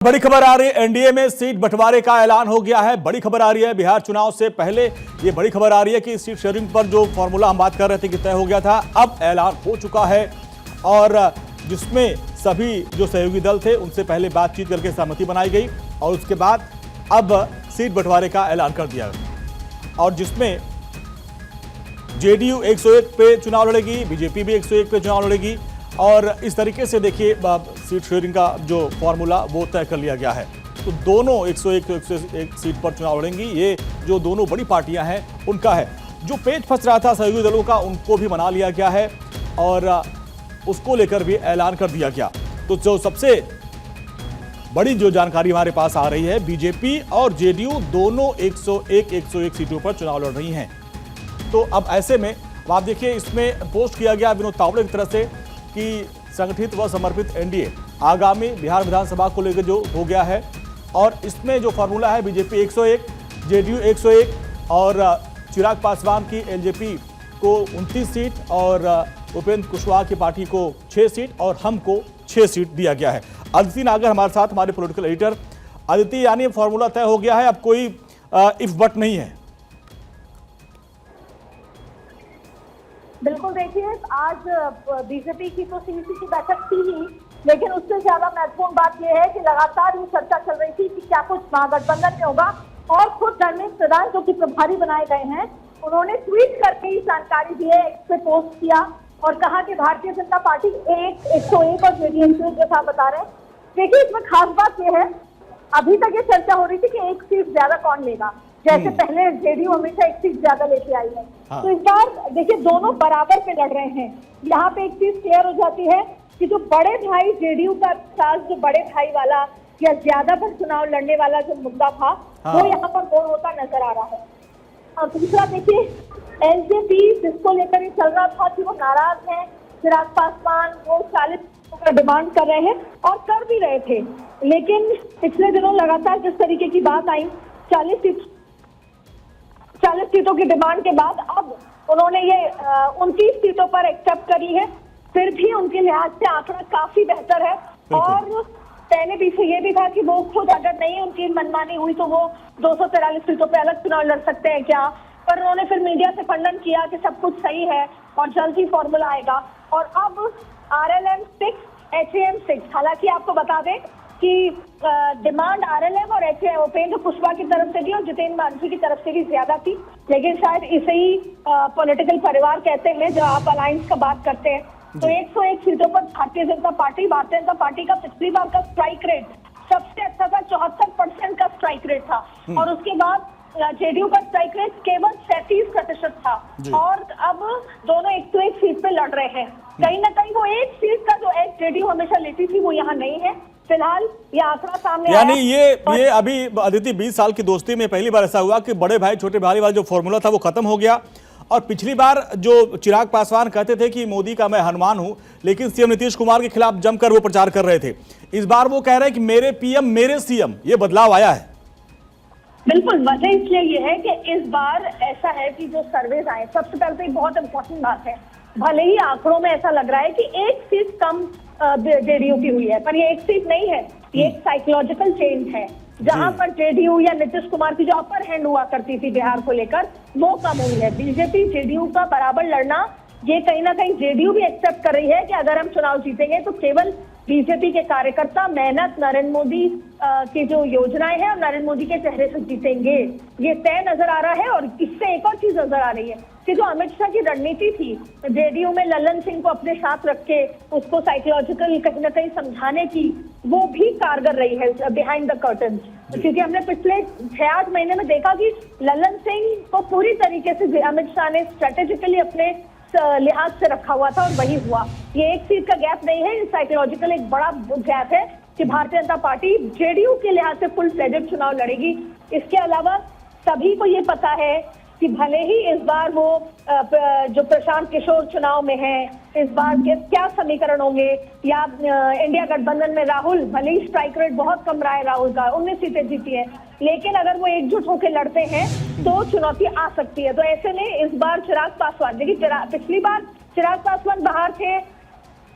बड़ी खबर आ रही है, एनडीए में सीट बंटवारे का ऐलान हो गया है। बड़ी खबर आ रही है बिहार चुनाव से पहले ये बड़ी खबर आ रही है कि सीट शेयरिंग पर जो फॉर्मूला हम बात कर रहे थे कि तय हो गया था, अब ऐलान हो चुका है और जिसमें सभी जो सहयोगी दल थे उनसे पहले बातचीत करके सहमति बनाई गई और उसके बाद अब सीट बंटवारे का ऐलान कर दिया और जिसमें जेडीयू 101 पे चुनाव लड़ेगी, बीजेपी भी 101 पे चुनाव लड़ेगी और इस तरीके से देखिए सीट शेयरिंग का जो फॉर्मूला वो तय कर लिया गया है। तो दोनों 101 सीट पर चुनाव लड़ेंगी। ये जो दोनों बड़ी पार्टियां हैं उनका है। जो पेच फंस रहा था सहयोगी दलों का उनको भी मना लिया गया है और उसको लेकर भी ऐलान कर दिया गया। तो जो सबसे बड़ी जो जानकारी हमारे पास आ रही है, बीजेपी और जेडीयू दोनों 101 सीटों पर चुनाव लड़ रही हैं। तो अब ऐसे में आप देखिए, इसमें पोस्ट किया गया विनोद तावड़े की तरफ से कि संगठित व समर्पित एनडीए आगामी बिहार विधानसभा को लेकर जो हो गया है और इसमें जो फॉर्मूला है बीजेपी 101, जेडीयू 101 और चिराग पासवान की एलजेपी को 29 सीट और उपेंद्र कुशवाहा की पार्टी को 6 सीट और हमको 6 सीट दिया गया है। अदिति नागर हमारे साथ, हमारे पॉलिटिकल एडिटर। अदिति, यानी फॉर्मूला तय हो गया है, अब कोई इफ बट नहीं है। बिल्कुल, देखिए आज बीजेपी की तो सीईसी की बैठक थी ही, लेकिन उससे ज्यादा महत्वपूर्ण बात यह है कि लगातार ये चर्चा चल रही थी कि क्या कुछ महागठबंधन में होगा और खुद धर्मेंद्र प्रधान जो कि प्रभारी बनाए गए हैं, उन्होंने ट्वीट करके ही जानकारी दी है, एक्स पे पोस्ट किया और कहा कि भारतीय जनता पार्टी 101 और जेडीयू 101 जैसा बता रहे हैं। देखिए, इसमें खास बात यह है, अभी तक ये चर्चा हो रही थी कि एक सीट ज्यादा कौन लेगा, जैसे पहले जेडीयू हमेशा एक सीट ज्यादा लेके आई है। हाँ। तो इस बार देखिए दोनों बराबर पे लड़ रहे हैं। यहाँ पे एक चीज क्लियर हो जाती है कि जो बड़े भाई जेडीयू का साथ जो बड़े भाई वाला या ज्यादा पर चुनाव लड़ने वाला जो मुद्दा था, हाँ, वो यहाँ पर गोल होता नजर आ रहा है। और दूसरा देखिए, एलजेपी जिसको लेकर ये चल रहा था कि वो नाराज है, चिराग पासवान वो 40 का डिमांड कर रहे हैं और कर भी रहे थे, लेकिन पिछले दिनों लगातार जिस तरीके की बात आई 40 सीटों की डिमांड के बाद अब उन्होंने ये 29 सीटों पर एक्सेप्ट करी है। फिर भी उनके लिहाज से आंकड़ा काफी बेहतर है और पहले पीछे ये भी था कि वो खुद अगर नहीं उनकी मनमानी हुई तो वो 243 सीटों पे अलग चुनाव लड़ सकते हैं क्या, पर उन्होंने फिर मीडिया से खंडन किया कि सब कुछ सही है और जल्द ही फॉर्मूला आएगा। और अब RLM 6, HAM 6, हालांकि आपको बता दें कि डिमांड RLM और उपेंद्र कुशवाहा की तरफ से भी और जितेंद्र मांझी की तरफ से भी ज्यादा थी, लेकिन शायद इसे ही पॉलिटिकल परिवार कहते हैं जब आप अलायंस का बात करते हैं। तो 101 सीटों पर भारतीय जनता पार्टी का पिछली बार का स्ट्राइक रेट सबसे अच्छा था, 74% का स्ट्राइक रेट था और उसके बाद जेडीयू का स्ट्राइक रेट केवल 37% था और अब दोनों 101 सीट पे लड़ रहे हैं। कहीं ना कहीं वो एक सीट का जो एज जेडीयू हमेशा लेती थी वो यहाँ नहीं है। फिलहाल ये आंकड़ा सामने यानी ये अभी अदिति 20 साल की दोस्ती में पहली बार ऐसा हुआ कि बड़े भाई छोटे भाई वाला जो फॉर्मूला था वो खत्म हो गया। और पिछली बार जो चिराग पासवान कहते थे कि मोदी का मैं हनुमान हूं, लेकिन सीएम नीतीश कुमार के खिलाफ जमकर वो प्रचार कर रहे थे। इस बार वो कह रहे हैं कि मेरे पीएम मेरे सीएम। ये बदलाव आया है। बिल्कुल, वजह इसलिए ये है कि इस बार ऐसा है कि जो सर्वेज आए, सबसे पहले तो एक बहुत इंपॉर्टेंट बात है, भले ही आंकड़ों में ऐसा लग रहा है कि एक सीट कम जेडीयू की हुई है, पर ये एक सीट नहीं है, ये एक साइकोलॉजिकल चेंज है। जहां पर जेडीयू या नीतीश कुमार की जो अपर हैंड हुआ करती थी बिहार को लेकर, वो कम हुई है। बीजेपी जेडीयू का बराबर लड़ना, ये कहीं ना कहीं जेडीयू भी एक्सेप्ट कर रही है कि अगर हम चुनाव जीतेंगे तो केवल बीजेपी के कार्यकर्ता मेहनत, नरेंद्र मोदी की जो योजनाएं हैं और नरेंद्र मोदी के चेहरे से जीतेंगे, ये तय नजर आ रहा है। और इससे एक और चीज नजर आ रही है कि जो अमित शाह की रणनीति थी जेडीयू में ललन सिंह को अपने साथ रख के उसको साइकोलॉजिकल कहीं ना कहीं समझाने की, वो भी कारगर रही है बिहाइंड द कर्टन। क्योंकि हमने पिछले 6-8 महीने में देखा कि ललन सिंह को पूरी तरीके से अमित शाह ने स्ट्रेटेजिकली अपने लिहाज से रखा हुआ था और वही हुआ। ये एक सीट का गैप नहीं है, साइकोलॉजिकल एक बड़ा गैप है कि भारतीय जनता पार्टी जेडीयू के लिहाज से फुल फ्लेजेड चुनाव लड़ेगी। इसके अलावा सभी को ये पता है कि भले ही इस बार वो जो प्रशांत किशोर चुनाव में है, इस बार के क्या समीकरण होंगे, या इंडिया गठबंधन में राहुल, भले ही स्ट्राइक रेट बहुत कम रहा है राहुल का, 19 सीटें जीती है, लेकिन अगर वो एकजुट होकर लड़ते हैं तो चुनौती आ सकती है। तो ऐसे में इस बार चिराग पासवान, देखिए पिछली बार चिराग पासवान बाहर थे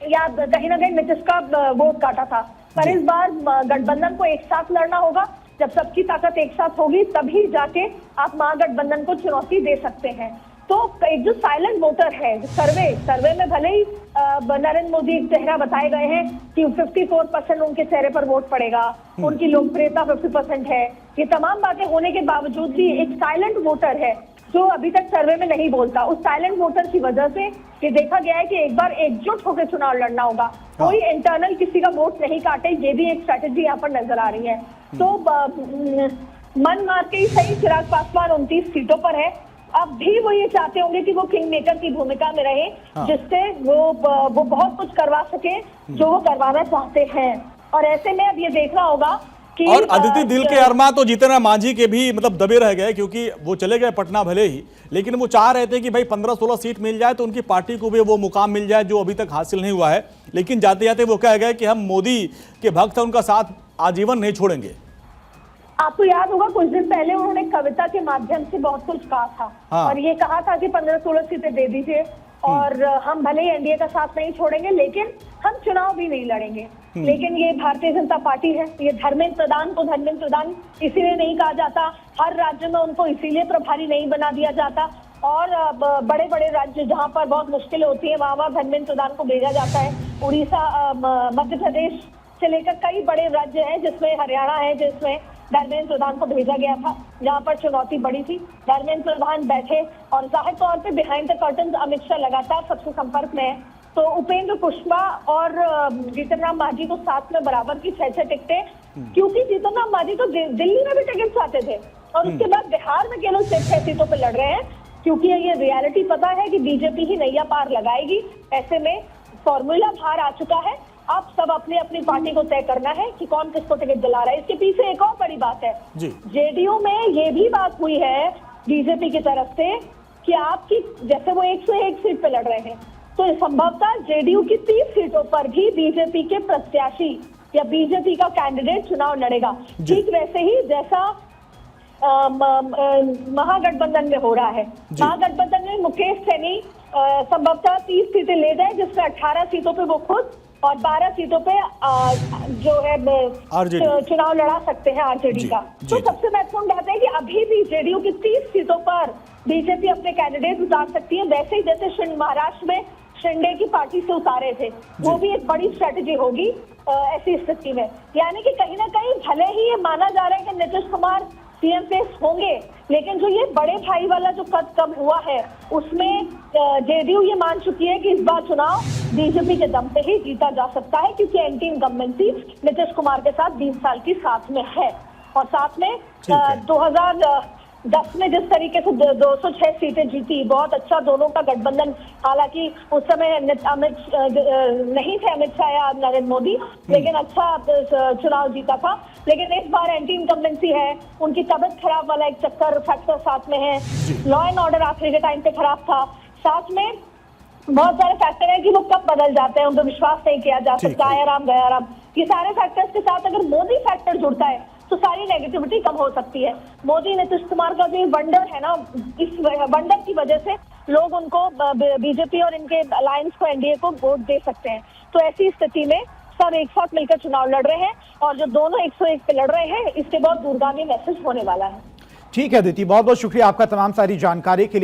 या कहीं ना कहीं नीतीश का वोट काटा था, पर इस बार गठबंधन को एक साथ लड़ना होगा। जब सबकी ताकत एक साथ होगी तभी जाके आप महागठबंधन को चुनौती दे सकते हैं। तो एक जो साइलेंट वोटर है, सर्वे में भले ही नरेंद्र मोदी चेहरा बताए गए हैं कि 54% उनके चेहरे पर वोट पड़ेगा, उनकी लोकप्रियता 50% है, ये तमाम बातें होने के बावजूद भी एक साइलेंट वोटर है जो अभी तक सर्वे में नहीं बोलता। उस साइलेंट वोटर की वजह से ये देखा गया है कि एक बार एकजुट होकर चुनाव लड़ना होगा, कोई इंटरनल किसी का वोट नहीं काटे, ये भी एक स्ट्रेटेजी यहाँ पर नजर आ रही है। तो मन मार के ही सही, चिराग पासवान 29 सीटों पर है। अब भी वो ये चाहते होंगे कि वो किंग मेकर की भूमिका में रहे, जिससे वो बहुत कुछ करवा सके जो वो करवाना चाहते हैं। और ऐसे में अब ये देखना होगा कि और अदिति, दिल के अरमा तो जीतन राम मांझी के भी मतलब दबे रह गए, क्योंकि वो चले गए पटना भले ही, लेकिन वो चाह रहे थे कि भाई 15-16 सीट मिल जाए तो उनकी पार्टी को भी वो मुकाम मिल जाए जो अभी तक हासिल नहीं हुआ है। लेकिन जाते जाते वो कह गए कि हम मोदी के भक्त हैं, उनका साथ आजीवन नहीं छोड़ेंगे। आपको याद होगा कुछ दिन पहले उन्होंने कविता के माध्यम से बहुत कुछ कहा था और ये कहा था कि 15-16 सीटें दे दीजिए और हम भले ही एनडीए का साथ नहीं छोड़ेंगे, लेकिन हम चुनाव भी नहीं लड़ेंगे। लेकिन ये भारतीय जनता पार्टी है, ये धर्मेंद्र प्रधान को धर्मेंद्र प्रधान इसीलिए नहीं कहा जाता, हर राज्य में उनको इसीलिए प्रभारी नहीं बना दिया जाता, और बड़े बड़े राज्य जहां पर बहुत मुश्किलें होती है वहां धर्मेंद्र प्रधान को भेजा जाता है। उड़ीसा, मध्य प्रदेश से लेकर कई बड़े राज्य हैं, जिसमें हरियाणा है, जिसमें धर्मेंद्र प्रधान को भेजा गया था, जहां पर चुनौती बड़ी थी। धर्मेंद्र प्रधान बैठे और जाहिर तौर पे behind the curtain Amit Shah लगातार सबसे संपर्क में है। तो उपेंद्र कुशवाहा और जीतन राम मांझी को साथ में बराबर की 6 टिकटें, क्योंकि जीतन राम मांझी तो दिल्ली में भी टिकट चाहते थे और उसके बाद बिहार में केवल 6 सीटों पर लड़ रहे हैं, क्योंकि ये रियलिटी पता है कि बीजेपी ही नैया पार लगाएगी। ऐसे में फॉर्मूला बाहर आ चुका है, अब सब अपनी अपनी पार्टी को तय करना है कि कौन किसको टिकट दिला रहा है। इसके पीछे एक और बड़ी बात है, जेडीयू में ये भी बात हुई है बीजेपी की तरफ से कि आपकी, जैसे वो 101 सीट पे लड़ रहे हैं, तो संभवतः जेडीयू की 30 सीटों पर भी बीजेपी के प्रत्याशी या बीजेपी का कैंडिडेट चुनाव लड़ेगा। ठीक वैसे ही जैसा महागठबंधन में हो रहा है। महागठबंधन में मुकेश सैनी संभवतः 30 सीटें ले जाए, जिसमें 18 सीटों पे वो खुद और 12 सीटों पे जो है चुनाव लड़ा सकते हैं आरजेडी का। तो सबसे महत्वपूर्ण बात है कि अभी भी जेडीयू की 30 सीटों पर बीजेपी अपने कैंडिडेट उतार सकती है, वैसे ही जैसे महाराष्ट्र में शिंदे की पार्टी से उतारे थे, वो भी एक बड़ी स्ट्रेटेजी होगी ऐसी स्थिति में। यानी कि कहीं ना कहीं भले ही ये माना जा रहा है कि नीतीश कुमार सीएम फेस होंगे, लेकिन जो ये बड़े भाई वाला जो कद कम हुआ है उसमें जेडीयू ये मान चुकी है कि इस बार चुनाव बीजेपी के दम पे ही जीता जा सकता है, क्योंकि एंटी इनकम्बेंसी नीतीश कुमार के साथ 20 साल की साथ में है। और साथ में 2010 में जिस तरीके से 206 सीटें जीती, बहुत अच्छा दोनों का गठबंधन, हालांकि उस समय नहीं थे अमित शाह या नरेंद्र मोदी, लेकिन अच्छा चुनाव जीता था। लेकिन इस बार एंटी इनकम्बेंसी है, उनकी तबियत खराब वाला एक चक्कर फैक्टर साथ में है, लॉ एंड ऑर्डर आखिरी के टाइम पे खराब था, साथ में बहुत सारे फैक्टर हैं कि वो कब बदल जाते हैं, उन पर विश्वास नहीं किया जा सकता, आया राम गया राम। ये सारे फैक्टर्स के साथ अगर मोदी फैक्टर जुड़ता है तो सारी नेगेटिविटी कम हो सकती है। मोदी नीतीश कुमार का जो वंडर है ना, इस वंडर की वजह से लोग उनको बीजेपी और इनके अलायंस को, एनडीए को वोट दे सकते हैं। तो ऐसी स्थिति में सब एक साथ मिलकर चुनाव लड़ रहे हैं और जो दोनों 101 पे लड़ रहे हैं, इसके बहुत दूरगामी मैसेज होने वाला है। ठीक है अदिति, बहुत बहुत शुक्रिया आपका तमाम सारी जानकारी के लिए।